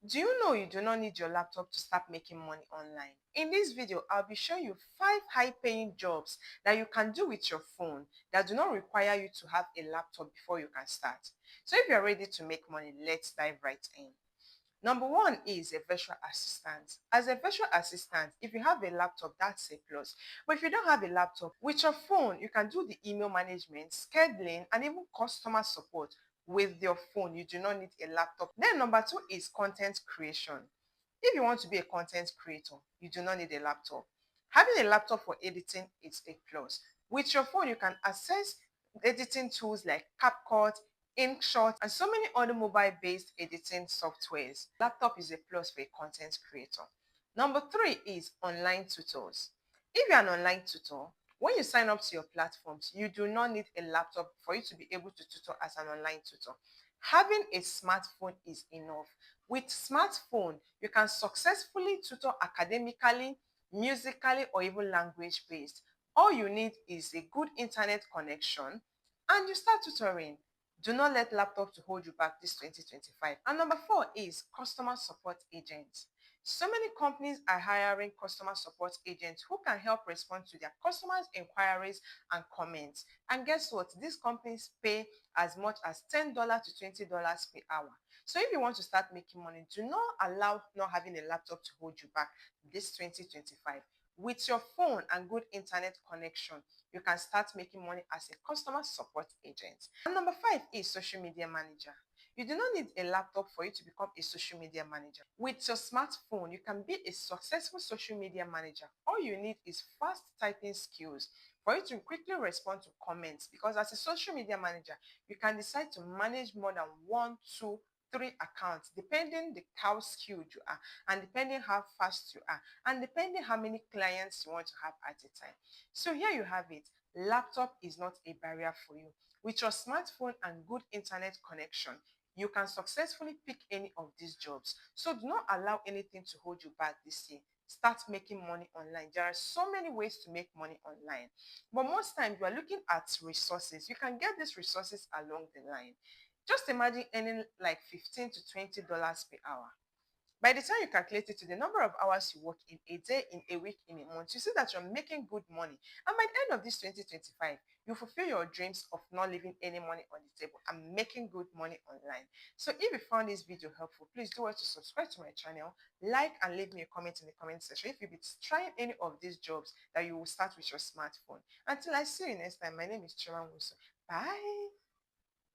Do you know you do not need your laptop to start making money online? In this video, I'll be showing you 5 high-paying jobs that you can do with your phone that do not require you to have a laptop before you can start. So if you're ready to make money, let's dive right in. Number one is a virtual assistant. As a virtual assistant, if you have a laptop, that's a plus. But if you don't have a laptop, with your phone, you can do the email management, scheduling, and even customer support with your phone. You do not need a laptop. Then number two is content creation. If you want to be a content creator, you do not need a laptop. Having a laptop for editing is a plus. With your phone, you can access editing tools like CapCut, InkShot, and so many other mobile-based editing softwares. Laptop is a plus for a content creator. Number three is online tutors. If you're an online tutor, when you sign up to your platforms, you do not need a laptop for you to be able to tutor as an online tutor. Having a smartphone is enough. With smartphone, you can successfully tutor academically, musically, or even language-based. All you need is a good internet connection and you start tutoring. Do not let laptop to hold you back this 2025. And number four is customer support agents. So many companies are hiring customer support agents who can help respond to their customers' inquiries and comments. And guess what? These companies pay as much as $10 to $20 per hour. So if you want to start making money, do not allow not having a laptop to hold you back this 2025. With your phone and good internet connection, you can start making money as a customer support agent. And number five is social media manager. You do not need a laptop for you to become a social media manager. With your smartphone, you can be a successful social media manager. All you need is fast typing skills for you to quickly respond to comments, because as a social media manager, you can decide to manage more than one, two, three accounts depending how skilled you are and depending how fast you are and depending how many clients you want to have at a time. So here you have it. Laptop is not a barrier for you. With your smartphone and good internet connection, you can successfully pick any of these jobs. So do not allow anything to hold you back this year. Start making money online. There are so many ways to make money online. But most times you are looking at resources. You can get these resources along the line. Just imagine earning like $15 to $20 per hour. By the time you calculate it to the number of hours you work in a day, in a week, in a month, you see that you're making good money. And by the end of this 2025, you fulfill your dreams of not leaving any money on the table and making good money online. So if you found this video helpful, please do want to subscribe to my channel, like and leave me a comment in the comment section if you've been trying any of these jobs that you will start with your smartphone. Until I see you next time, my name is Chioma Nwosu. Bye.